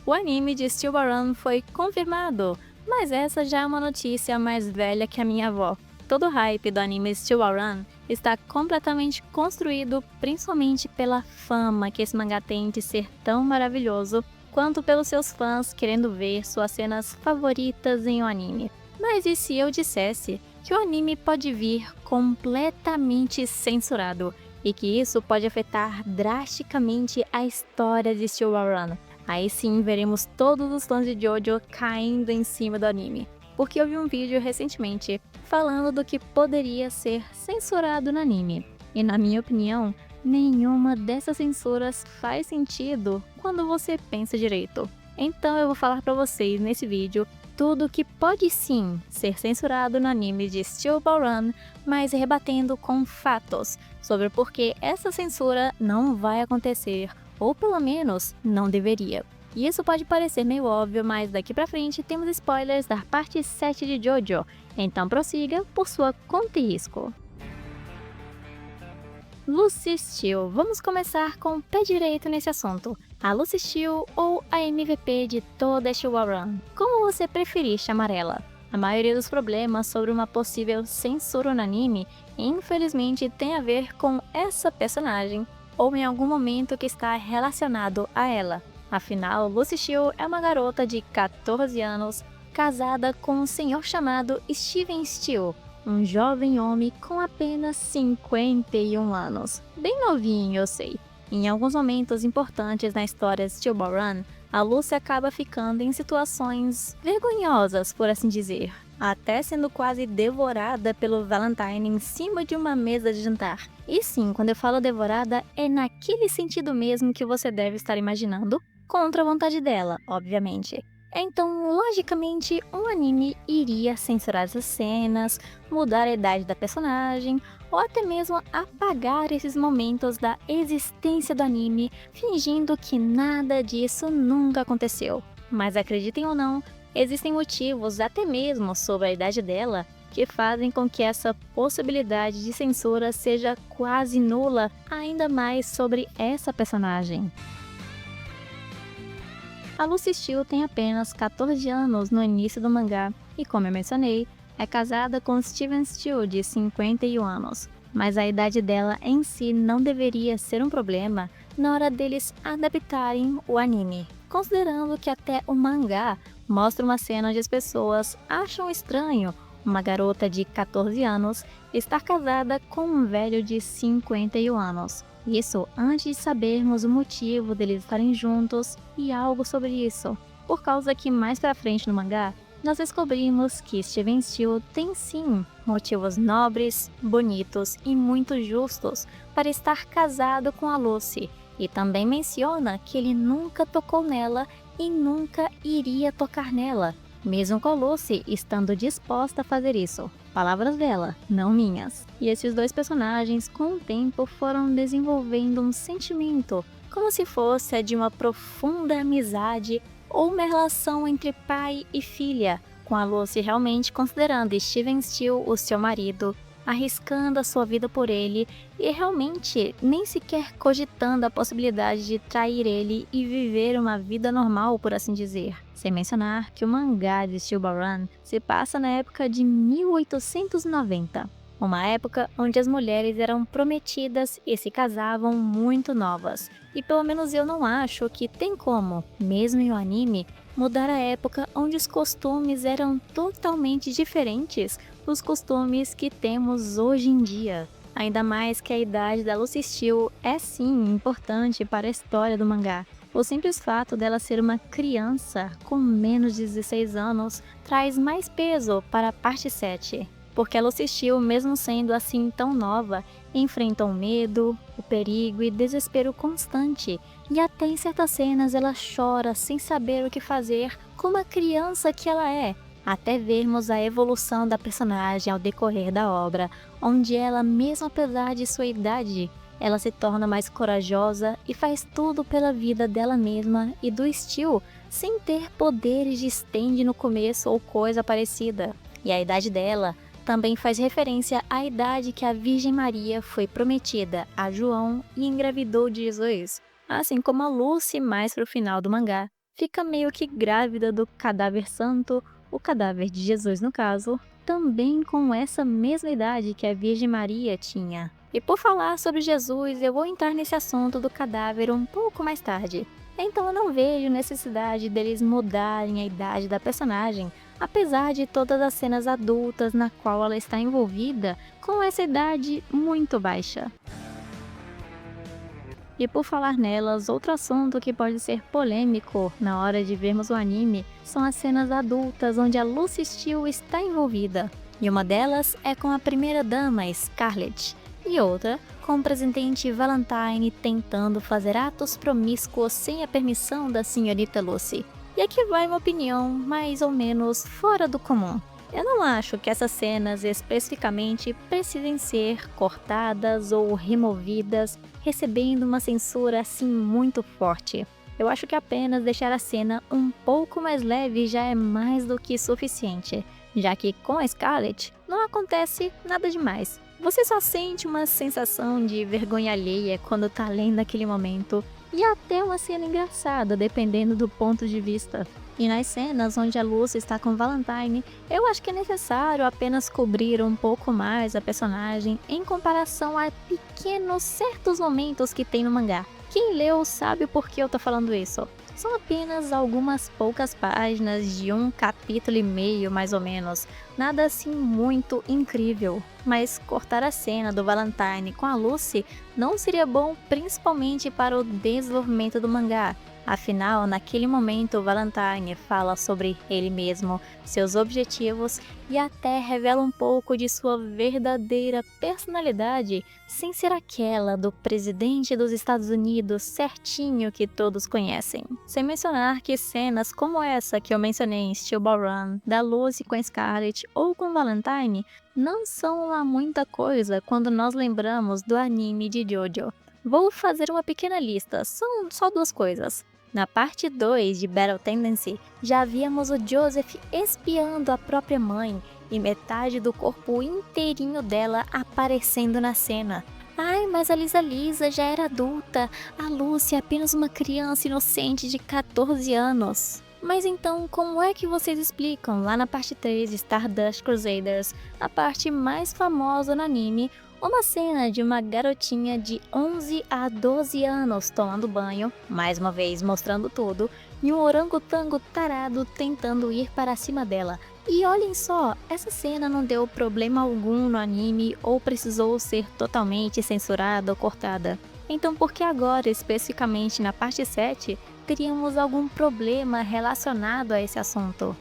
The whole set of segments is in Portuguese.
O anime de Steel Ball Run foi confirmado, mas essa já é uma notícia mais velha que a minha avó. Todo o hype do anime Steel Ball Run está completamente construído principalmente pela fama que esse mangá tem de ser tão maravilhoso, quanto pelos seus fãs querendo ver suas cenas favoritas em um anime. Mas e se eu dissesse que o anime pode vir completamente censurado e que isso pode afetar drasticamente a história de Steel Ball Run? Aí sim veremos todos os fãs de Jojo caindo em cima do anime, porque eu vi um vídeo recentemente falando do que poderia ser censurado no anime, e na minha opinião, nenhuma dessas censuras faz sentido quando você pensa direito. Então eu vou falar pra vocês nesse vídeo tudo que pode sim ser censurado no anime de Steel Ball Run, mas rebatendo com fatos sobre por que essa censura não vai acontecer, ou pelo menos não deveria. E isso pode parecer meio óbvio, mas daqui pra frente temos spoilers da parte 7 de Jojo, então prossiga por sua conta e risco. Lucy Steel. Vamos começar com o pé direito nesse assunto. A Lucy Steel ou a MVP de toda Steel Ball Run. Como você preferir chamar ela? A maioria dos problemas sobre uma possível censura no anime, infelizmente, tem a ver com essa personagem, ou em algum momento que está relacionado a ela. Afinal, Lucy Steel é uma garota de 14 anos, casada com um senhor chamado Steven Steel, um jovem homem com apenas 51 anos. Bem novinho, eu sei. Em alguns momentos importantes na história de Steel Ball Run, a Lucy acaba ficando em situações vergonhosas, por assim dizer, até sendo quase devorada pelo Valentine em cima de uma mesa de jantar. E sim, quando eu falo devorada, é naquele sentido mesmo que você deve estar imaginando, contra a vontade dela, obviamente. Então, logicamente, um anime iria censurar essas cenas, mudar a idade da personagem, ou até mesmo apagar esses momentos da existência do anime, fingindo que nada disso nunca aconteceu. Mas acreditem ou não, existem motivos, até mesmo sobre a idade dela, que fazem com que essa possibilidade de censura seja quase nula, ainda mais sobre essa personagem. A Lucy Steel tem apenas 14 anos no início do mangá e, como eu mencionei, é casada com Steven Steel, de 51 anos. Mas a idade dela em si não deveria ser um problema na hora deles adaptarem o anime, considerando que até o mangá mostra uma cena onde as pessoas acham estranho uma garota de 14 anos estar casada com um velho de 51 anos. Isso antes de sabermos o motivo deles estarem juntos e algo sobre isso. Por causa que mais pra frente no mangá, nós descobrimos que Steven Steel tem sim motivos nobres, bonitos e muito justos para estar casado com a Lucy. E também menciona que ele nunca tocou nela e nunca iria tocar nela, mesmo com a Lucy estando disposta a fazer isso. Palavras dela, não minhas. E esses dois personagens, com o tempo, foram desenvolvendo um sentimento, como se fosse a de uma profunda amizade ou uma relação entre pai e filha, com a Lucy realmente considerando Steven Steel o seu marido, arriscando a sua vida por ele e realmente nem sequer cogitando a possibilidade de trair ele e viver uma vida normal, por assim dizer. Sem mencionar que o mangá de Steel Ball Run se passa na época de 1890, uma época onde as mulheres eram prometidas e se casavam muito novas. E pelo menos eu não acho que tem como, mesmo em um anime, mudar a época onde os costumes eram totalmente diferentes dos costumes que temos hoje em dia. Ainda mais que a idade da Lucy Steel é sim importante para a história do mangá. O simples fato dela ser uma criança com menos de 16 anos traz mais peso para a parte 7. Porque a Lucy Steel, mesmo sendo assim tão nova, enfrenta o medo, o perigo e desespero constante. E até em certas cenas ela chora sem saber o que fazer, como a criança que ela é. Até vermos a evolução da personagem ao decorrer da obra, onde ela, mesmo apesar de sua idade, ela se torna mais corajosa e faz tudo pela vida dela mesma e do Steel, sem ter poderes de stand no começo ou coisa parecida. E a idade dela também faz referência à idade que a Virgem Maria foi prometida a João e engravidou de Jesus, assim como a Lucy mais para o final do mangá. fica meio que grávida do cadáver santo, o cadáver de Jesus no caso, também com essa mesma idade que a Virgem Maria tinha. E por falar sobre Jesus, eu vou entrar nesse assunto do cadáver um pouco mais tarde. Então eu não vejo necessidade deles mudarem a idade da personagem, apesar de todas as cenas adultas na qual ela está envolvida com essa idade muito baixa. E por falar nelas, outro assunto que pode ser polêmico na hora de vermos o anime são as cenas adultas onde a Lucy Steele está envolvida. E uma delas é com a primeira-dama, Scarlett, e outra com o presidente Valentine tentando fazer atos promíscuos sem a permissão da senhorita Lucy. E aqui vai uma opinião mais ou menos fora do comum. Eu não acho que essas cenas especificamente precisem ser cortadas ou removidas, recebendo uma censura assim muito forte. Eu acho que apenas deixar a cena um pouco mais leve já é mais do que suficiente, já que com a Scarlett não acontece nada demais. Você só sente uma sensação de vergonha alheia quando tá lendo aquele momento, e até uma cena engraçada, dependendo do ponto de vista. E nas cenas onde a Lucy está com Valentine, eu acho que é necessário apenas cobrir um pouco mais a personagem em comparação a pequenos certos momentos que tem no mangá. Quem leu sabe o porquê eu tô falando isso. São apenas algumas poucas páginas de um capítulo e meio, mais ou menos. Nada assim muito incrível. Mas cortar a cena do Valentine com a Lucy não seria bom, principalmente para o desenvolvimento do mangá. Afinal, naquele momento, Valentine fala sobre ele mesmo, seus objetivos e até revela um pouco de sua verdadeira personalidade, sem ser aquela do presidente dos Estados Unidos certinho que todos conhecem. Sem mencionar que cenas como essa que eu mencionei em Steel Ball Run, da Lucy com Scarlett ou com Valentine, não são lá muita coisa quando nós lembramos do anime de Jojo. Vou fazer uma pequena lista, são só duas coisas. Na parte 2 de Battle Tendency, já víamos o Joseph espiando a própria mãe e metade do corpo inteirinho dela aparecendo na cena. Ai, mas a Lisa já era adulta, a Lucy é apenas uma criança inocente de 14 anos. Mas então, como é que vocês explicam lá na parte 3 de Stardust Crusaders, a parte mais famosa no anime, uma cena de uma garotinha de 11 a 12 anos tomando banho, mais uma vez mostrando tudo, e um orangotango tarado tentando ir para cima dela. E olhem só, essa cena não deu problema algum no anime ou precisou ser totalmente censurada ou cortada. Então por que agora, especificamente na parte 7, teríamos algum problema relacionado a esse assunto?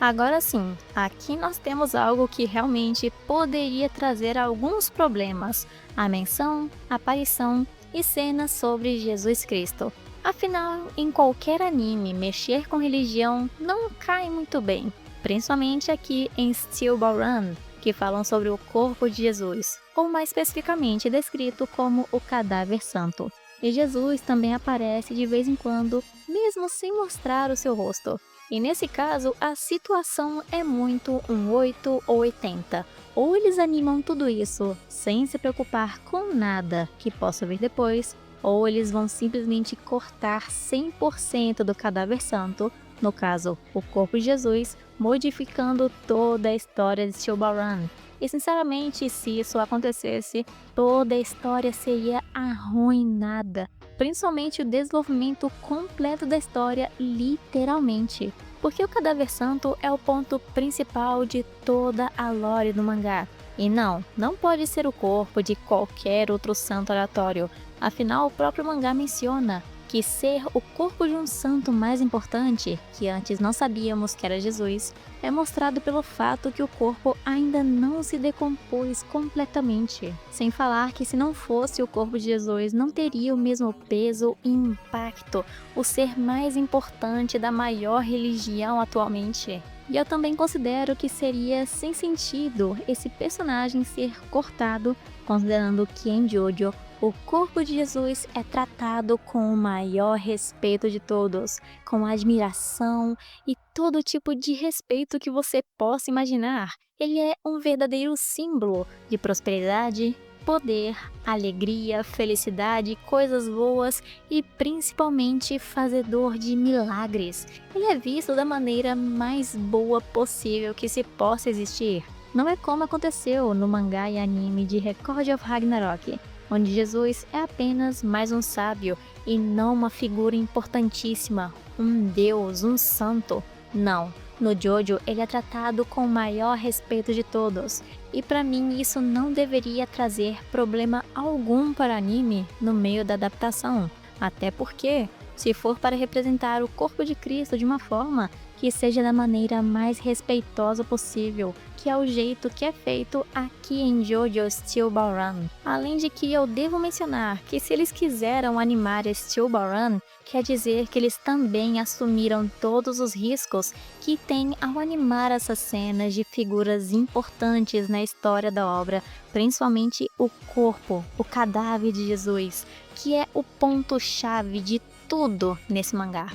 Agora sim, aqui nós temos algo que realmente poderia trazer alguns problemas: a menção, aparição e cenas sobre Jesus Cristo. Afinal, em qualquer anime, mexer com religião não cai muito bem, principalmente aqui em Steel Ball Run, que falam sobre o corpo de Jesus, ou mais especificamente descrito como o cadáver santo. E Jesus também aparece de vez em quando, mesmo sem mostrar o seu rosto. E nesse caso, a situação é muito um 8 ou 80. Ou eles animam tudo isso sem se preocupar com nada que possa vir depois, ou eles vão simplesmente cortar 100% do cadáver santo, no caso, o corpo de Jesus, modificando toda a história de Steel Ball Run. E sinceramente, se isso acontecesse, toda a história seria arruinada. Principalmente o desenvolvimento completo da história, literalmente. Porque o cadáver santo é o ponto principal de toda a lore do mangá. E não pode ser o corpo de qualquer outro santo aleatório. Afinal, o próprio mangá menciona que ser o corpo de um santo mais importante, que antes não sabíamos que era Jesus, é mostrado pelo fato que o corpo ainda não se decompôs completamente. Sem falar que se não fosse o corpo de Jesus, não teria o mesmo peso e impacto, o ser mais importante da maior religião atualmente. E eu também considero que seria sem sentido esse personagem ser cortado, considerando que em Jojo o corpo de Jesus é tratado com o maior respeito de todos, com admiração e todo tipo de respeito que você possa imaginar. Ele é um verdadeiro símbolo de prosperidade, poder, alegria, felicidade, coisas boas e principalmente fazedor de milagres. Ele é visto da maneira mais boa possível que se possa existir. Não é como aconteceu no mangá e anime de Record of Ragnarok, onde Jesus é apenas mais um sábio e não uma figura importantíssima, um deus, um santo. Não, no Jojo ele é tratado com o maior respeito de todos, e para mim isso não deveria trazer problema algum para o anime no meio da adaptação, até porque, se for para representar o corpo de Cristo de uma forma que seja da maneira mais respeitosa possível, que é o jeito que é feito aqui em JoJo Steel Ball Run. Além de que eu devo mencionar que se eles quiseram animar Steel Ball Run, quer dizer que eles também assumiram todos os riscos que tem ao animar essas cenas de figuras importantes na história da obra, principalmente o corpo, o cadáver de Jesus, que é o ponto-chave de tudo nesse mangá.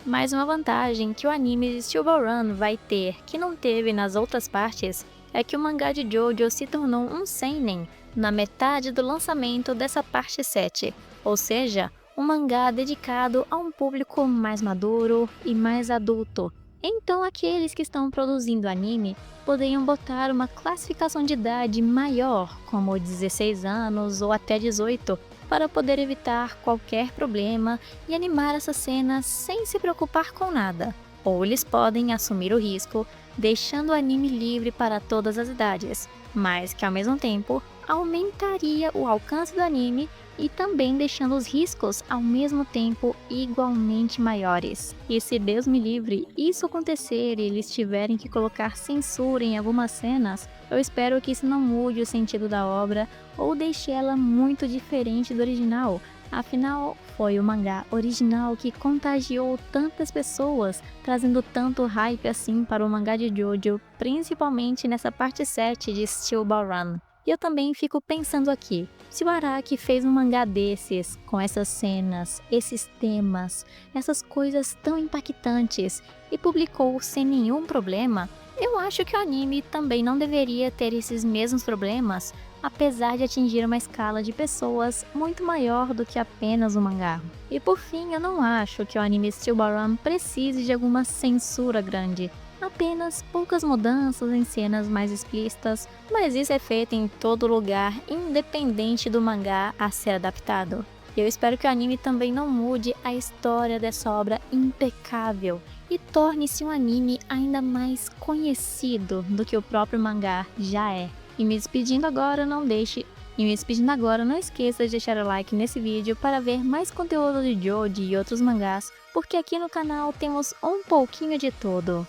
Mais uma vantagem que o anime de Steel Ball Run vai ter, que não teve nas outras partes, é que o mangá de Jojo se tornou um seinen na metade do lançamento dessa parte 7, ou seja, um mangá dedicado a um público mais maduro e mais adulto. Então aqueles que estão produzindo anime poderiam botar uma classificação de idade maior, como 16 anos ou até 18, para poder evitar qualquer problema e animar essa cena sem se preocupar com nada. Ou eles podem assumir o risco, deixando o anime livre para todas as idades, mas que ao mesmo tempo aumentaria o alcance do anime e também deixando os riscos ao mesmo tempo igualmente maiores. E se Deus me livre, isso acontecer e eles tiverem que colocar censura em algumas cenas, eu espero que isso não mude o sentido da obra ou deixe ela muito diferente do original. Afinal, foi o mangá original que contagiou tantas pessoas, trazendo tanto hype assim para o mangá de Jojo, principalmente nessa parte 7 de Steel Ball Run. E eu também fico pensando aqui, se o Araki fez um mangá desses, com essas cenas, esses temas, essas coisas tão impactantes, e publicou sem nenhum problema, eu acho que o anime também não deveria ter esses mesmos problemas, apesar de atingir uma escala de pessoas muito maior do que apenas o mangá. E por fim, eu não acho que o anime Steel Ball Run precise de alguma censura grande. Apenas poucas mudanças em cenas mais explícitas, mas isso é feito em todo lugar, independente do mangá a ser adaptado. Eu espero que o anime também não mude a história dessa obra impecável e torne-se um anime ainda mais conhecido do que o próprio mangá já é. E me despedindo agora, não esqueça de deixar o like nesse vídeo para ver mais conteúdo de Jojo e outros mangás, porque aqui no canal temos um pouquinho de tudo.